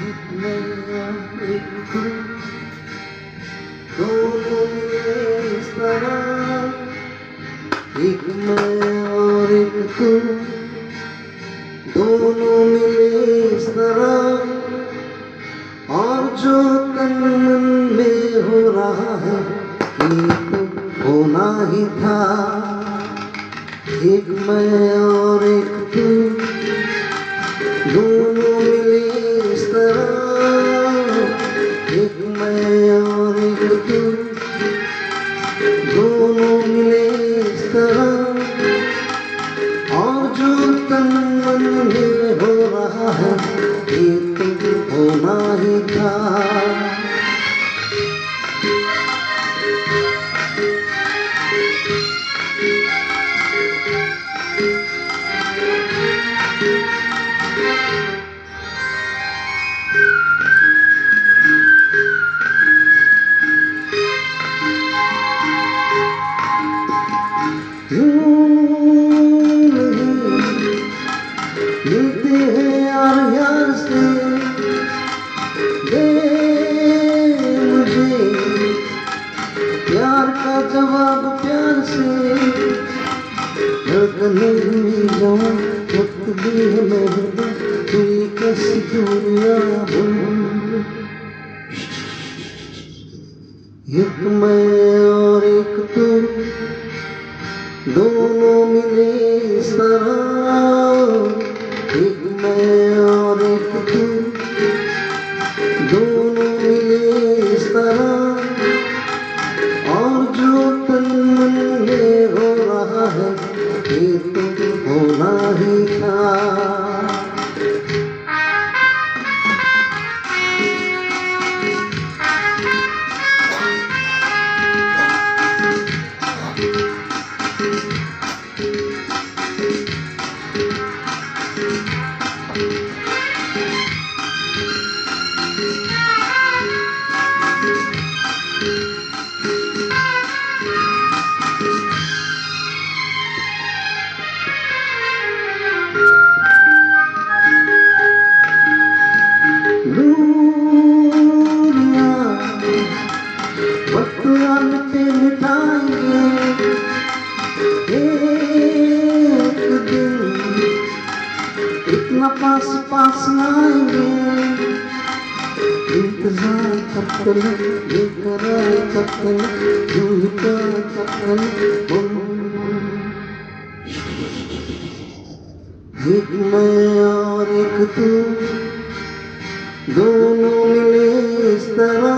एक मैं एक तू, दोनों मिले इस तरह, एक मैं और एक तू, दोनों मिले इस तरह, और जो तन मन में हो रहा है ये तो होना ही था। एक मैं और एक तू, दोनों मिले इस तरह, एक मैं और एक तू, दोनों मिले इस तरह, और जो तन मन में हो रहा है ये तो होना ही था। मिलते हैं यार यार से, दे मुझे प्यार का जवाब प्यार से, धड़कने हुई जवान वक्त भी है महबूबा, तेरी कैसी दूरियां भूल। एक मैं और एक तू, दोनों मिले इस तरह, एक मैं और एक तू, दोनों मिले इस तरह, और जो तन मन में हो रहा है ये तो होना ही था। वक्त आते मिटाएंगे एक दिन, इतना पास पास आएंगे, इंतजार कब तक ये कराए कब तक यूं का कब तक। एक मैं और एक तू, दोनों मिले इस तरह,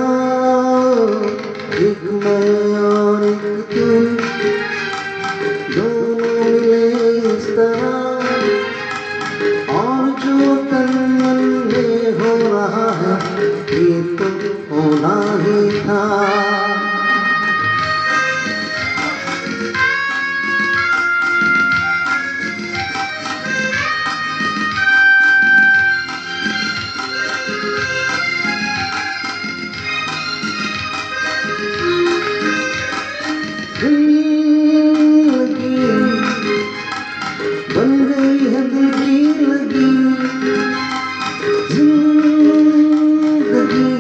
एक मैं और एक तू, दोनों मिले इस तरह, और जो तन मन में हो रहा है ये तो होना ही था। बन गई है दिल की लगी जिंदगी,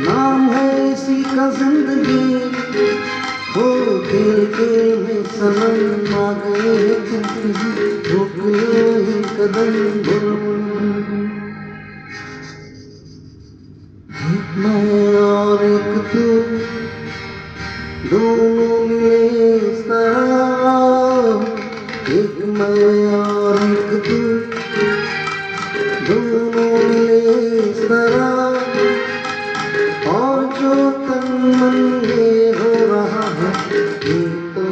नाम है इसी का जिंदगी, हो खेल खेल में सनम आ गए तुम, रुक लो ही कदम एक मैं और एक तू, दोनों मिले इस तरह, एक मैं और एक तू, दोनों मिले इस तरह, और जो तन मन में हो रहा है ये तो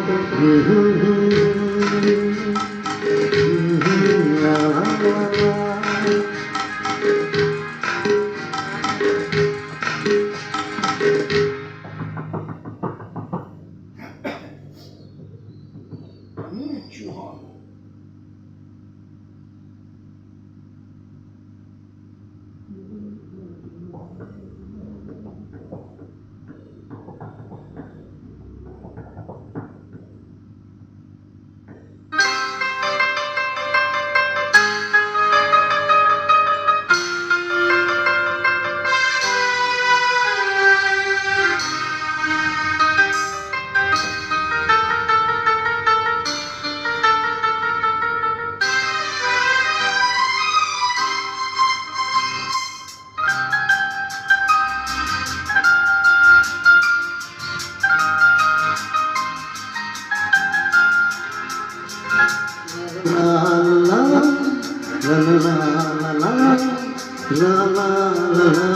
ला ला ला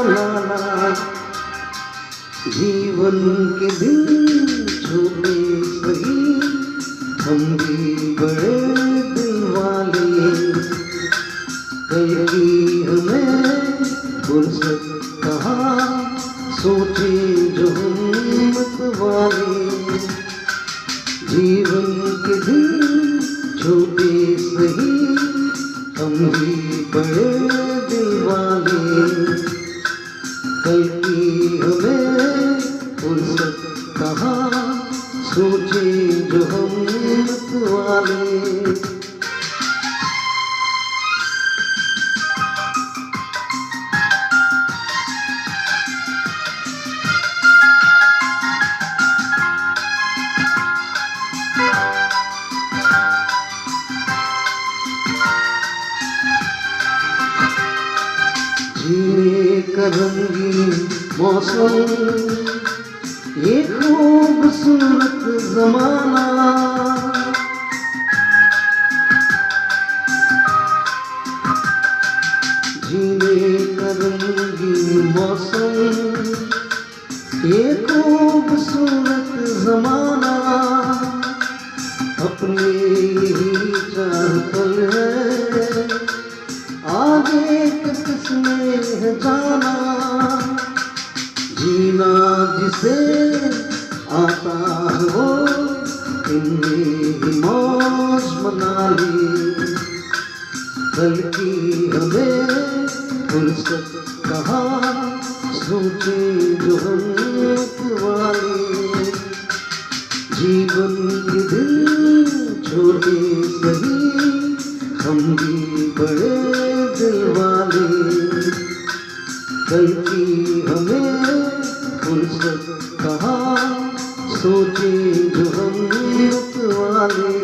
ला ला। जीवन के दिन छोटे सही, हम भी बड़े दिल वाले। कल की हमें फुर्सत कहाँ, सोचे जो हिम्मत वाले। जीवन के दिन छोटे सही, हम भी बड़े दिल वाले। कल की हमें फुर्सत कहाँ, सोचे जो हिम्मत वाले। जीने का रंगीन मौसम, ये खूबसूरत जमाना। जीने का रंगीन मौसम, ये खूबसूरत जमाना। अपने यही चार पल है, आगे किसने है जाना। जीना जिसे आता है वो, इनमें ही मौज मना ले। कल की हमें फुर्सत कहाँ, सोचे जो हम वाले। जीवन के दिन छोटे सही, हम भी बड़े दिल वाले। कल की हमें फुर्सत कहाँ, सोचे जो हिम्मत वाले।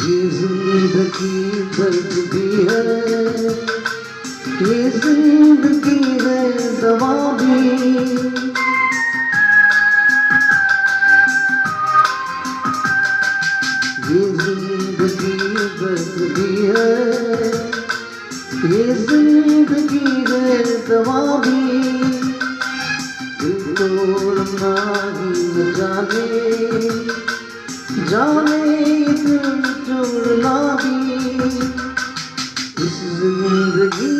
ये जिंदगी दर्द भी है, ये जिंदगी है दवा भी। ये जिंदगी दर्द भी है, ये जिंदगी है दवा भी। दिल तोड़ना ही न जाने, जाने दिल जोड़ना भी। इस जिंदगी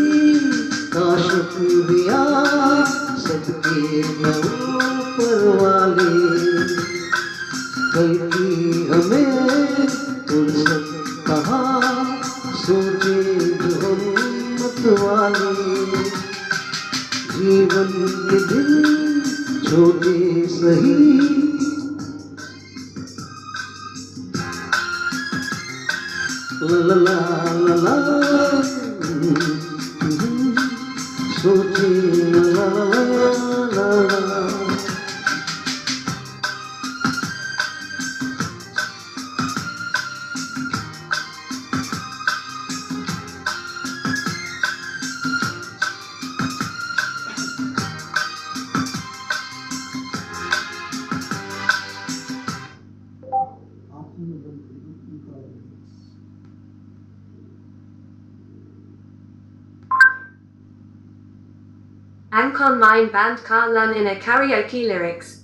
का शुक्रिया सबके ऊपर वाले। कल की हमें फुर्सत कहाँ, सोचे जो हिम्मत वाले। जीवन के दिन छोटे सही, ला ला ला ला ला, सोचे ला ला ला ला। Ancon Line Band Karlan in a karaoke lyrics.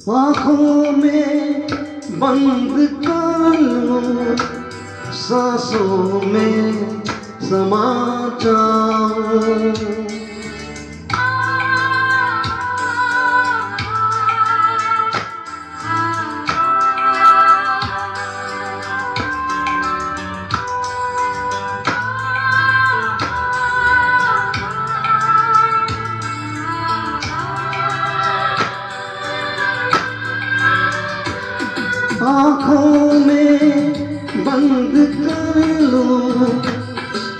आँखों में बंद कर लो, सांसों में समा जाओ। आँखों में बंद कर लो,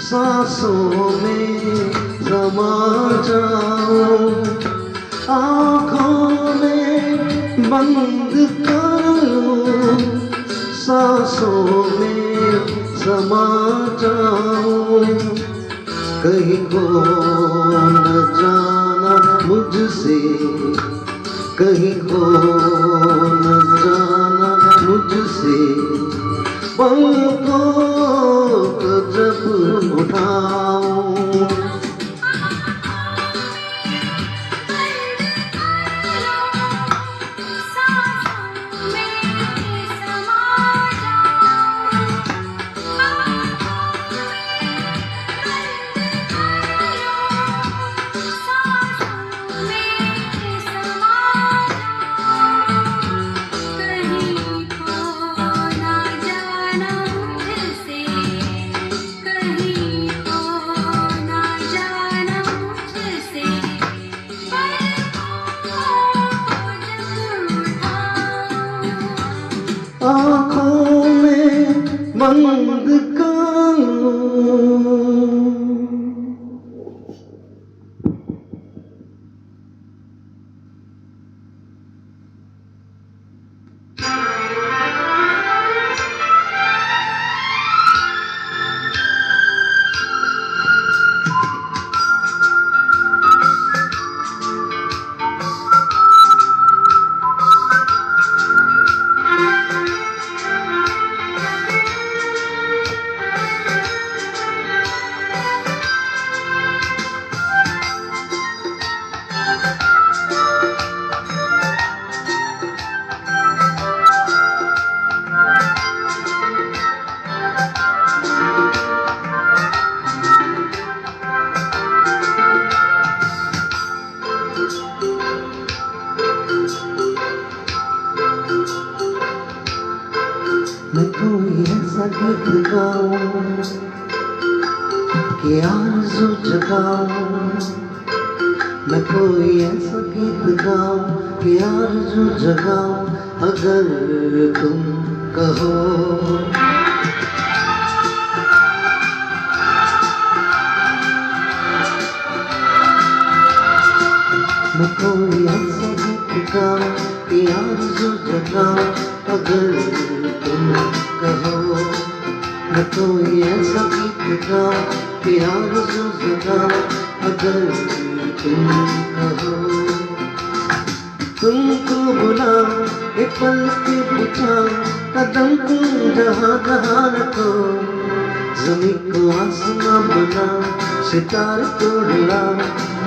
सांसों में समा जाओ। आँखों में बंद कर लो, सांसों में समा जाओ। कहीं को न जाना मुझसे, कहीं को न जाना मुझसे, पलकों को जब उठाऊं। आँखों में बंद कर लो। मैं कोई ऐसा गीत गाऊं कि आरज़ू जगाऊं। मैं कोई ऐसा गीत गाऊं कि आरज़ू जगाऊं। अगर तुम कहो मैं कोई ऐसा गीत गाऊं कि आरज़ू जगाऊं। अगर तुम कहो मैं कोई ऐसा गीत गाऊं कि आरज़ू जगाऊं। अगर तुम कहो तुमको बुलाऊं, एक पल के बिछाऊं, कदम तुम जहाँ जहाँ रखो। ज़मीं को आसमां बनाऊं, सितारे को हिलाऊं।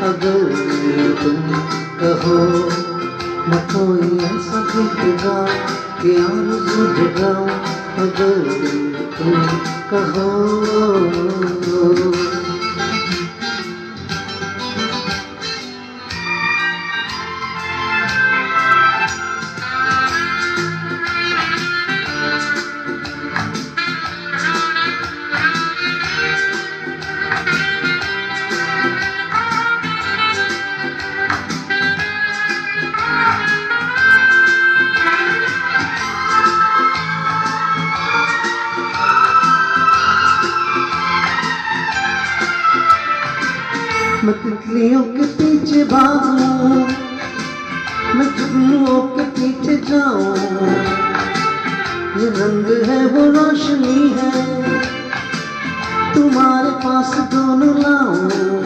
अगर तुम कहो मैं कोई ऐसा गीत गाऊं कि आरज़ू जगाऊं। अगर तुम कहो मैं तितलियों के पीछे भागूं, मैं जुगनुओं के पीछे जाऊं, ये रंग है वो रोशनी है, तुम्हारे पास दोनों लाऊं।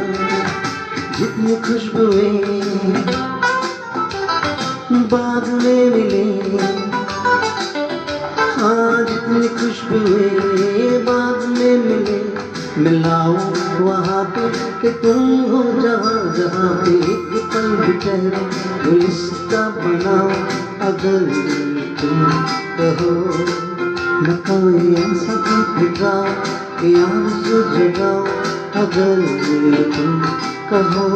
जितनी खुशबुएं बाद में मिले, हाँ जितनी खुशबुएं बाद में मिले, मिलाऊं वहाँ पे कि तुम हो जहाँ जहाँ पे एक पल भी ठहरो, गुलिस्ता बनाओ अगर तुम कहो। मैं कोई ऐसा गीत गाऊं कि आरज़ू जगाओ अगर तुम कहो।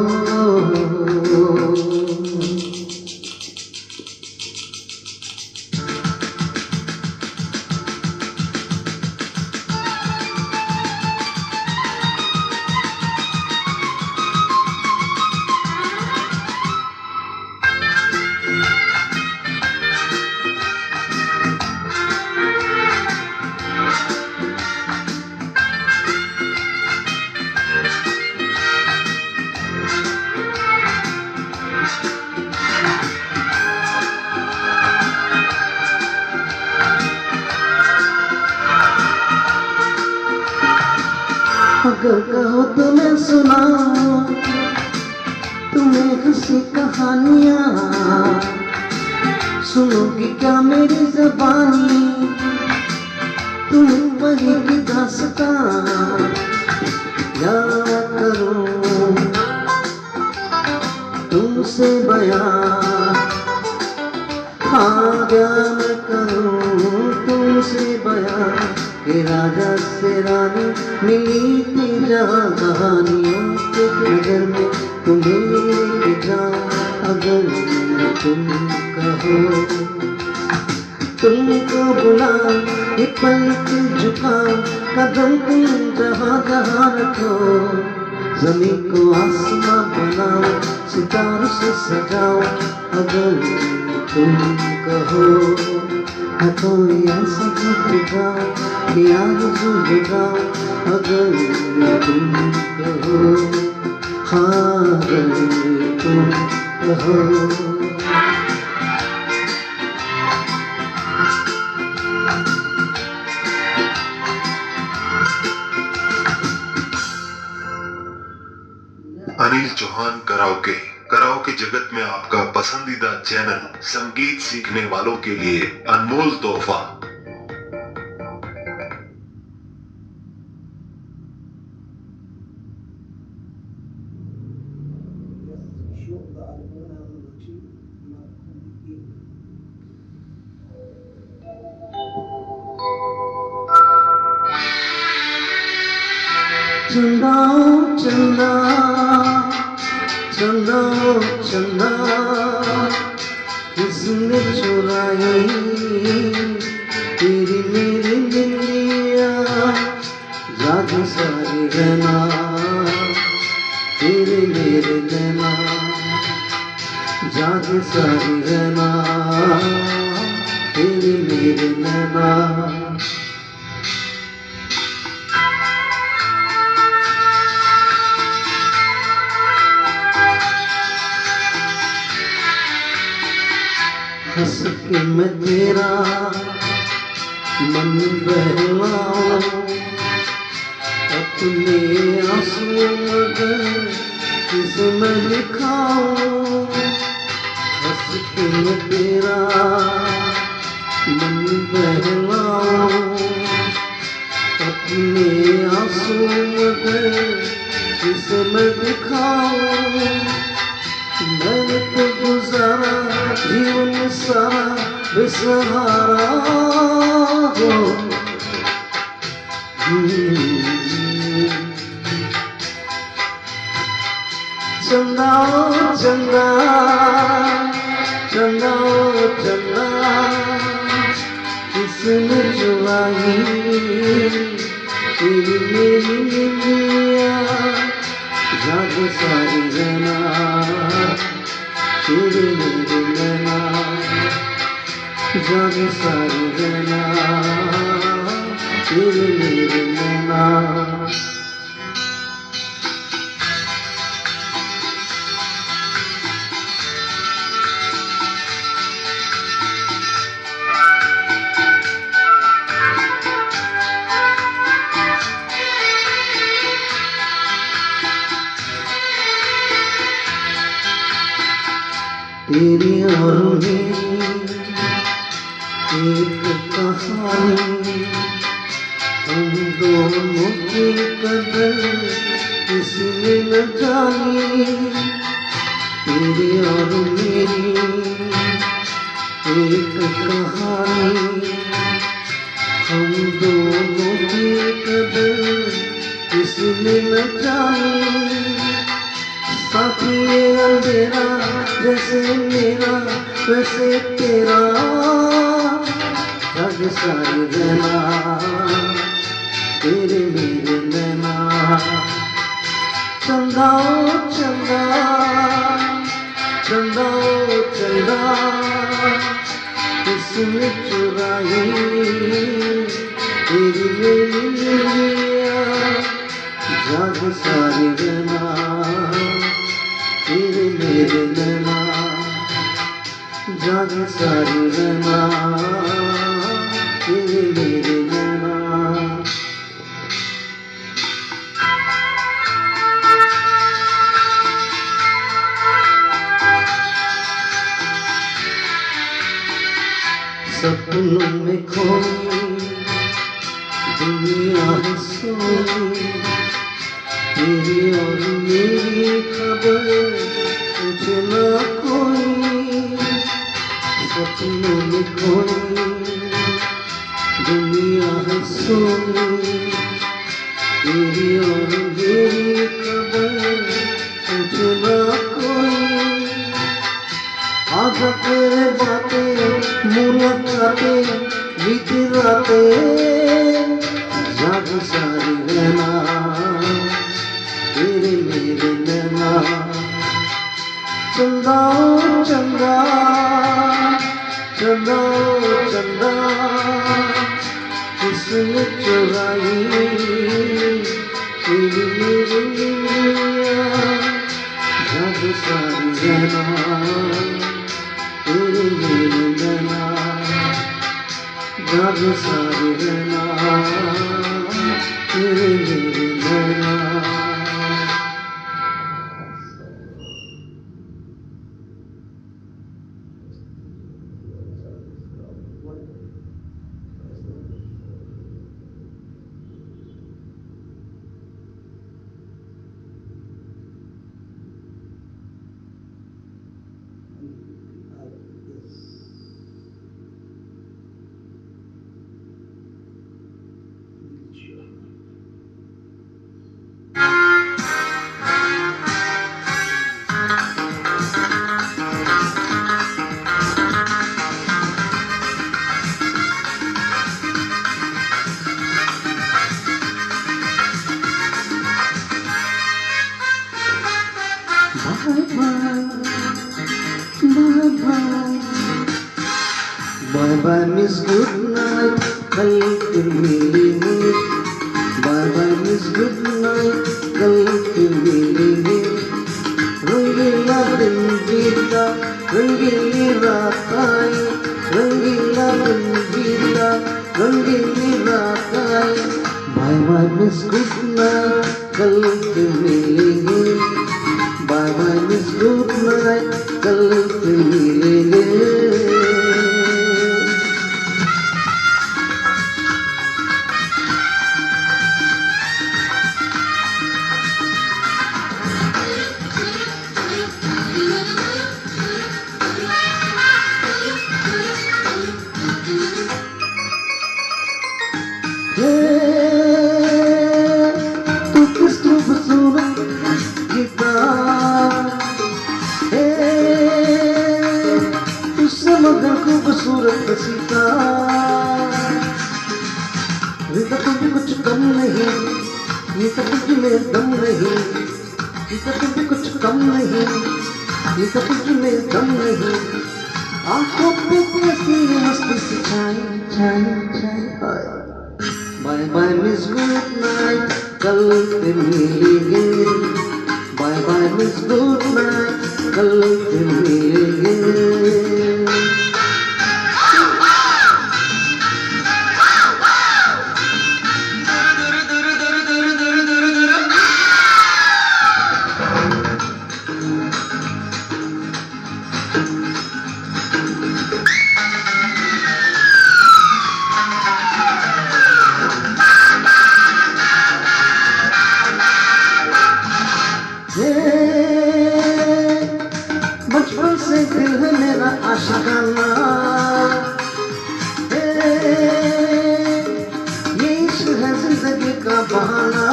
अगर कहो तो मैं सुनाऊं तुम्हें हंसी कहानियाँ, सुनोगी क्या मेरी ज़बानी, तुम वही की दास्तां याद करूं तुमसे बयां, हाँ क्या मैं करूं तुमसे बयां कि राजा से रानी मिली थी जहाँ कहानियों के नगर में तुम्हें ले जाऊं अगर तुम कहो। तुमको बुलाऊं ये पलक झुकाऊं कदम तुम जहाँ जहाँ रखो, ज़मीन को आसमां बनाऊं सितारों से सजाऊं अगर तुम कहो। मैं कोई ऐसा गीत गाऊं कि आरज़ू जगाऊं अगर तुम कहो, हाँ अगर तुम कहो। अनिल चौहान कराओके। कराओके जगत में आपका पसंदीदा चैनल संगीत सीखने वालों के लिए अनमोल तोहफा। चंदा चंदा चंदा चंदा किसने चुराई तेरी मेरी निंदिया, जागी सारी रहना तेरे मेरे नैना, जागी सारी रहना तेरे मेरे नैना। हंस के मैं तेरा मन बहलाऊं, अपने आंसू मगर किसे मैं दिखाऊं। हंस के मैं तेरा मन बहलाऊं, अपने आंसू मगर किसे मैं दिखाऊं। मैंने तो गुजारा जीवन सारा बेसहारा हो, चंदा चंदा चंदा चंदा किसने चुराई तेरी मेरी निंदिया, जाग सारी रहना तेरे मेरे नैना, जाग सारी रहना तेरे मेरे नैना। तेरी और मेरी एक कहानी, हम दोनों की कदर किसी ने न जानी। तेरी और मेरी एक कहानी, हम दोनों की कदर किसी ने न जानी। साथी ये अंधेरा जैसे मेरा वैसे तेरा, जग सारी रहना तेरे मेरे नैना। चंदा ओ चंदा, चंदा ओ चंदा, किसने चुराई तेरी मेरी निंदिया। जग सारी रहना तेरे मेरे नैना, जग सारी रहना तेरे मेरे नैना। सपनों में खोई दुनिया है सोई, तेरी और मेरी खबर मुझे ना कोई। सपनों में खोई दुनिया है सोई, तेरी और मेरी खबर मुझे ना कोई। आजा तेरे बातें मुलाकातें बीत रातें, जाग सारी रहना तेरे मेरे नैना। चंदा ओ चंदा, चंदा ओ चंदा, किसने चुराई तेरी मेरी निंदिया। जग सारी रहना तेरे मेरे नैना, जग सारी रहना तेरे मेरे नैना। Bye bye miss good night, कल फिर मिलेंगे। Bye bye miss good night, कल फिर मिलेंगे। रंगीला दिन बीता रंगीली रात आई, रंगीला दिन बीता रंगीली रात आई। Bye bye miss good night, कल फिर मिलेंगे। Bye bye miss good night, कल फिर मिलेंगे। तू किस खूबसूरत गिटार, तुझसे मगर खूबसूरत सितार। ये तो तुझे कुछ कम नहीं, ये तो तुझ में दम नहीं, ये तो तुझे कुछ कम नहीं, ये तो तुझ में दम नहीं। आंखों पे कैसी मस्ती सी छाई छाई छाई। Bye bye miss good night, कल फिर मिलेंगे। Bye bye miss good night, कल फिर मिलेंगे। हे बचपन से दिल है मेरा आशिकाना, ये इश्क है जिंदगी का बहाना।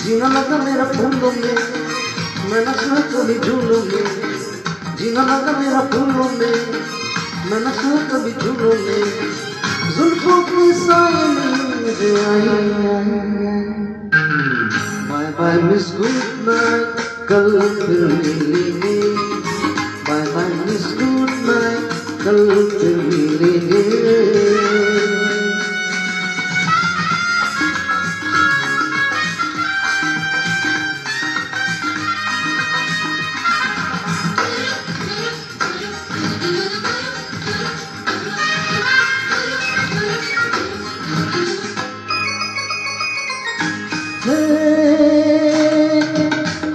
जीना लगा मेरा फूलों में, मैं नशा कभी झूलों में। जीना लगा मेरा फूलों में, मैं नशा कभी झूलों में। जुल्फों की साए में मुझे आई। Bye bye miss good night, कल फिर मिलेंगे। Bye bye miss good night, कल फिर मिलेंगे।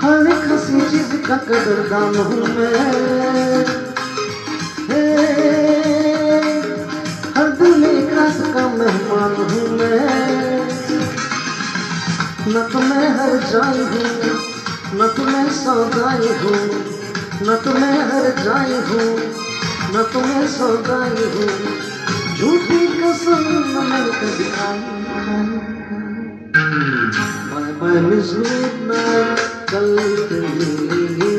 हर एक हंसी चीज का कदरदान हूँ मैं। हर दिल में एक रात का मेहमान हूँ मैं। न तो मैं हर जाई हूँ, न तो मैं सौगाई हूँ। न तो मैं हर जाई हूँ, न तो मैं सौगाई हूँ। झूठी कसम न मैं कभी खाई। Bye bye miss good night, कल फिर मिलेंगे।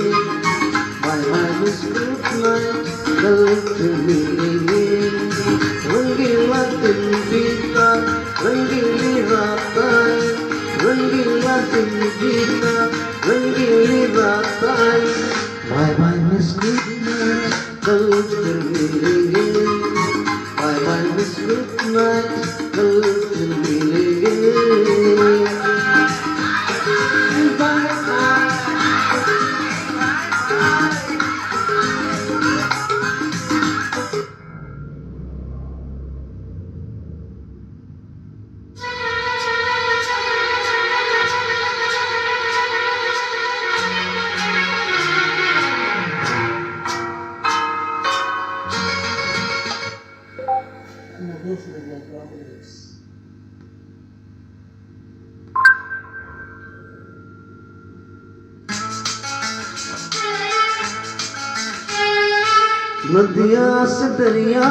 Bye bye miss good night, कल फिर मिलेंगे। रंगीला दिन बीता, रंगीली रात आई। रंगीला दिन बीता, रंगीली रात आई। Bye bye miss good night, कल फिर मिलेंगे। Bye bye miss good night, कल फिर मिलेंगे। नदिया से दरिया,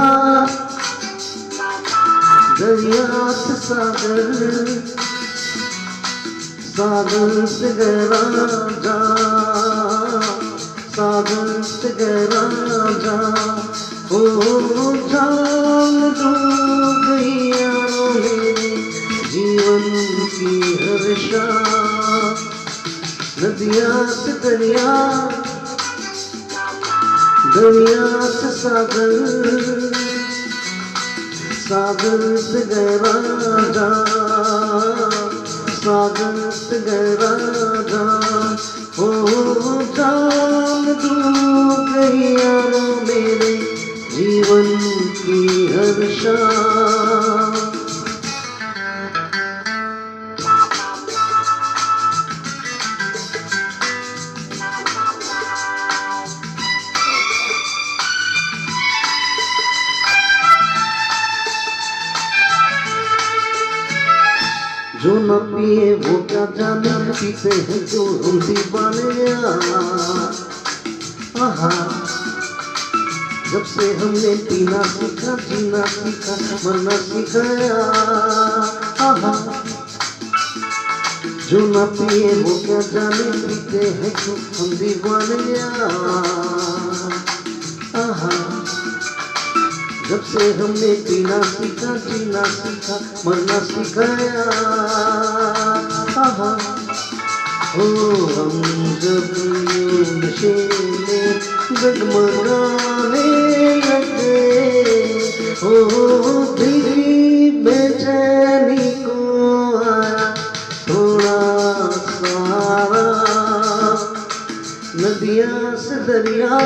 दरिया से सागर, सागर से गहरा जा, सागर से गहरा जा। ओ जान डूब गई यारों मेरे जीवन की हर शाम। नदिया से दरिया, दरिया से सागर, सागर से गहरा जा, सागर से गहरा जा। ओ जान डूब गई यारों मेरे जीवन की हर शाम। जो न पिए वो क्या जाने, पीते हैं जो हम दीवाने। आहा, जब से हमने पीना सीखा, जीना सीखा, मरना सिखाया। आहा, जो न पिए वो क्या जाने, पीते हैं जो हम दीवाने। आहा, जब से हमने पीना सीखा, जीना सीखा, मरना सिखाया। आहा, हो हम जब यूं नशे में डगमगाने लगे, हो दिली बेचैनी को आया थोड़ा सा। नदिया से दरिया,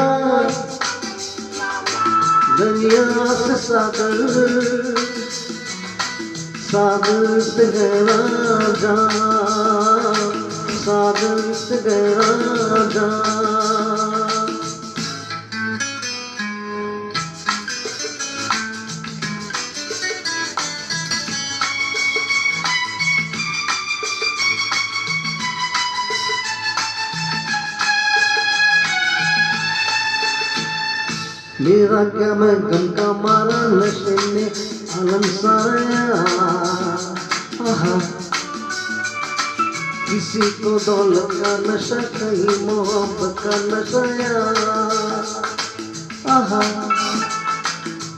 दरिया से सागर, सागर से गहरा जा, सागर से गहरा जा। मेरा क्या मैं गम का मारा नशे में आलम साया। आहा, किसी को दौलत का नशा, कहीं मोहब्बत का नशा। आहा,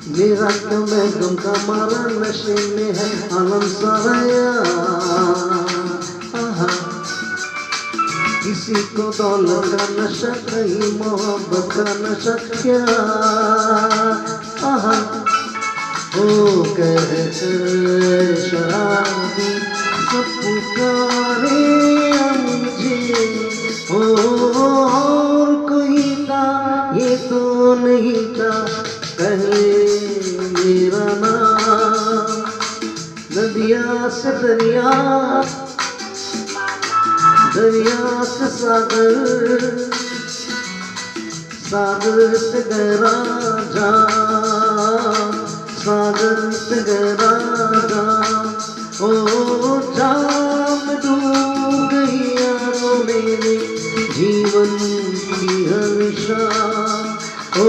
मेरा क्या मैं गम का मारा नशे में है आलम साया। आहा, किसी को दौलत का नशा, कहीं मोहब्बत का नशा क्या। आहा, ओ कह शराबी सब पुकारे मुझे, और कोई का ये तो नहीं था कहे मेरा नाम। नदिया से दरिया, दरिया से सागर, सागर से गहरा जा, सागर से गहरा जा। ओ जाम डूब गई यारों मेरे जीवन की हर शाम। ओ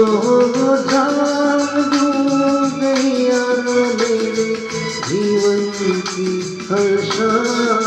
जाम डूब गई यारों मेरे जीवन की हर शाम।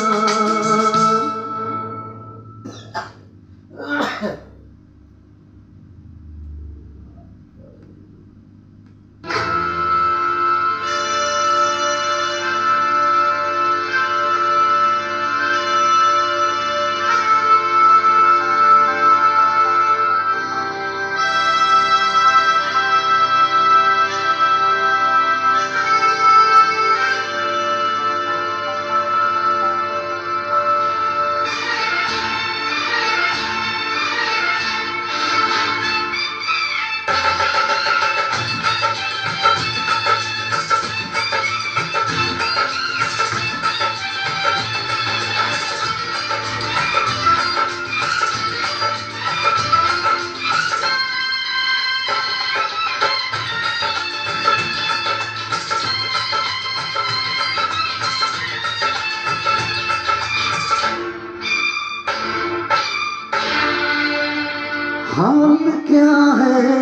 हाल क्या है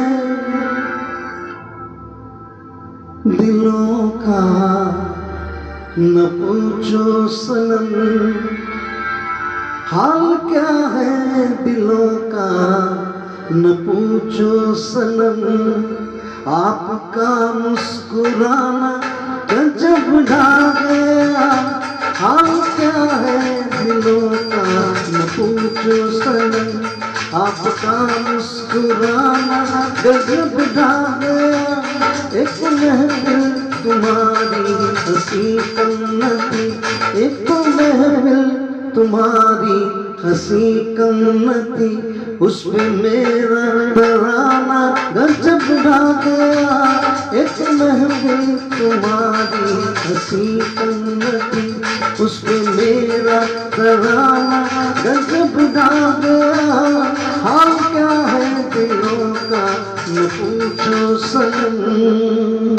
दिलों का न पूछो सनम। हाल क्या है दिलों का न पूछो सनम। आपका मुस्कुराना गजब ढा गया। हाल क्या है दिलों का न पूछो सनम। आपका मुस्कुराना गजब ढा गया। एक महफिल तुम्हारी हंसी कम न थी, एक महफिल तुम्हारी हंसी कम न थी। उस पे मेरा तराना गजब ढा गया। एक महफिल तुम्हारी हंसी कम न थी, उस पे मेरा तराना गजब ढा गया। हाल क्या है दिलों का न पूछो सनम।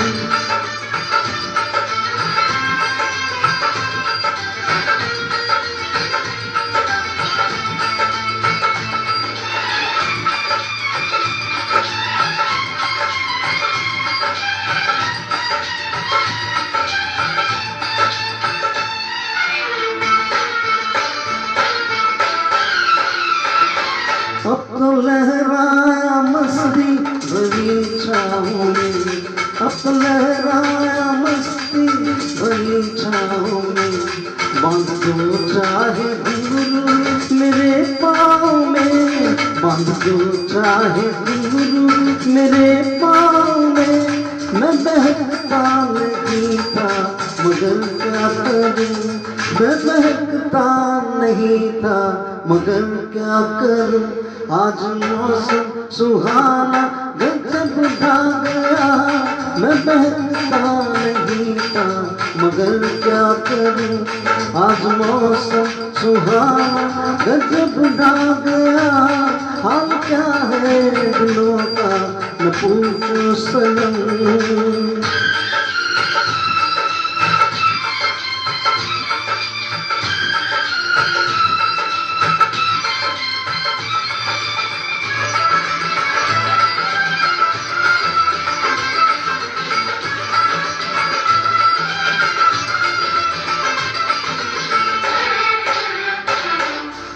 अब तो लहराया मस्ती भरी छाओं में। अब तो लहराया मस्ती भरी छाओं में। बांध दो चाहे घुंघरू मेरे पाँव में। बांध दो चाहे घुंघरू मेरे पाँव में। मैं बहकता नहीं था मगर क्या करूं। मैं बहकता नहीं था मगर क्या करूं। आज मौसम सुहाना गजब ढा गया। मैं बहकता नहीं था मगर क्या करूं। आज मौसम सुहाना गजब ढा गया। हाल क्या है दिलों का न पूछो सनम।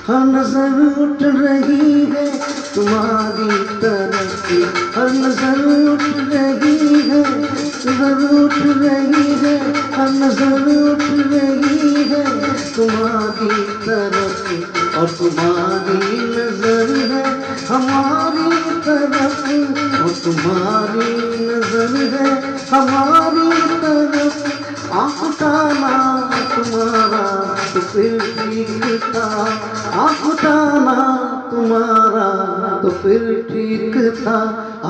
हर नजर उठ रही है तुम्हारी तरफ, हर नजर उठ रही है, नजर उठ रही है, हर नजर उठ रही है तुम्हारी तरफ, और तुम्हारी नजर है हमारी तरफ, और तुम्हारी नजर है हमारी तरफ। आँख उठाना तुम्हारा तो फिर ठीक था, आँख उठाना तुम्हारा तो फिर ठीक था,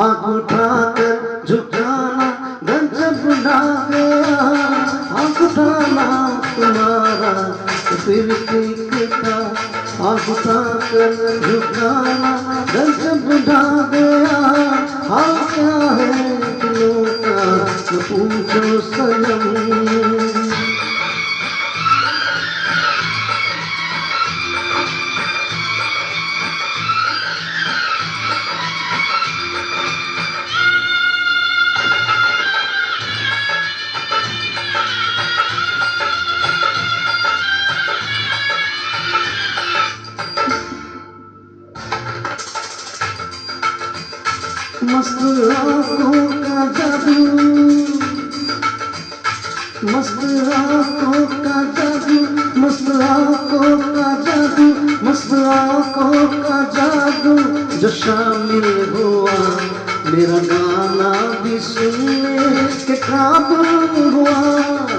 आँख उठाकर झुकाना गजब ढा गया, आँख उठाना तुम्हारा तो फिर ठीक था, आँख उठाकर झुकाना गजब ढा गया। हाल क्या है दिलों का न पूछो सनम, मस्त आँखों का जादू, मस्त आँखों का जादू, मस्त आँखों का जादू, मस्त आँखों का जादू जो शामिल हुआ मेरा गाना भी सुनने के काबिल हुआ,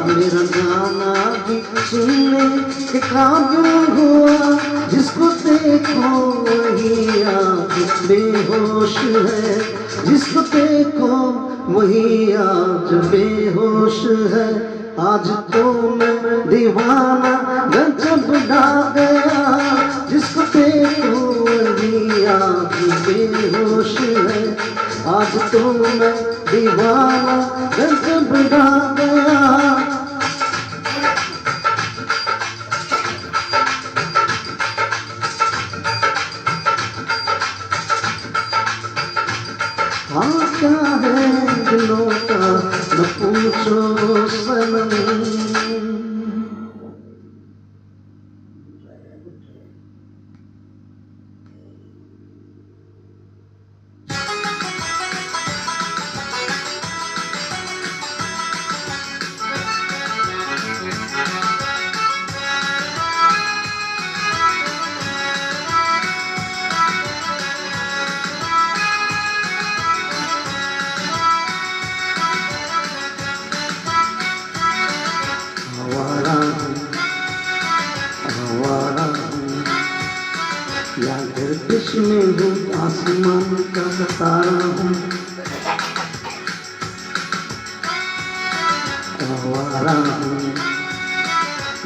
मेरा गाना भी सुनने के काबिल हुआ। जिसको देखो वही आज बेहोश है, जिसको देखो वही आज बेहोश है। आज तो मैं दीवाना गजब ढा गया, जिसको देखो वही आज बेहोश है। आज तो मैं दीवाना गजब ढा गया। हाँ क्या है दिलों का न पूछो सनम। या गर्दिश में हूँ आसमान का तारा हूँ, आवारा हूँ।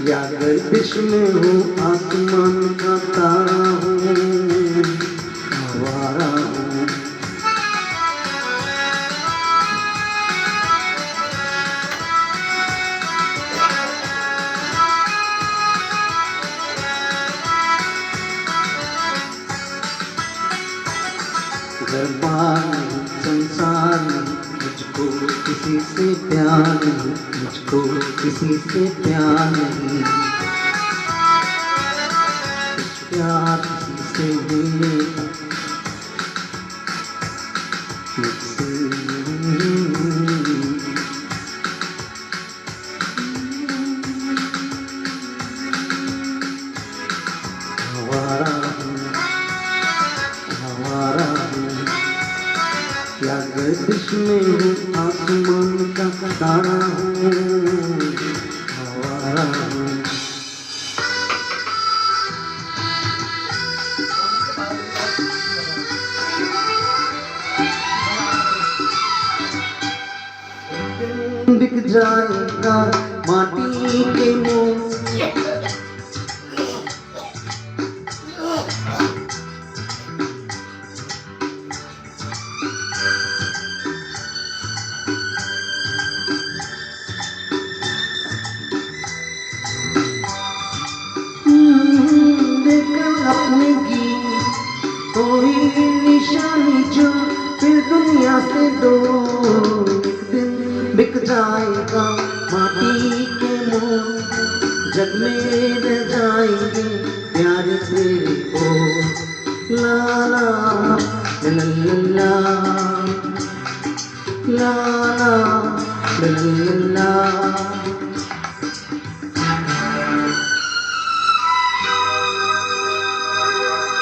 या गर्दिश में हूँ आसमान का तारा हूँ, आवारा हूँ। घर बार नहीं, संसार नहीं, मुझको किसी से प्यार नहीं, मुझको किसी से प्यार नहीं। कुछ प्यार किसी से मिलेगा मुझसे आवारा हूँ, आवारा हूँ। या गर्दिश में हूँ आसमान का तारा हूँ, आवारा हूँ। बिक जाएगा माटी के मुँह, अपने की कोई निशानी जो फिर दुनिया से दो। एक दिन बिक जाएगा माटी के मुँह, जग में रह जाएंगे प्यारे तेरे ओर। ला ला ला ला ला ला ला ला ला।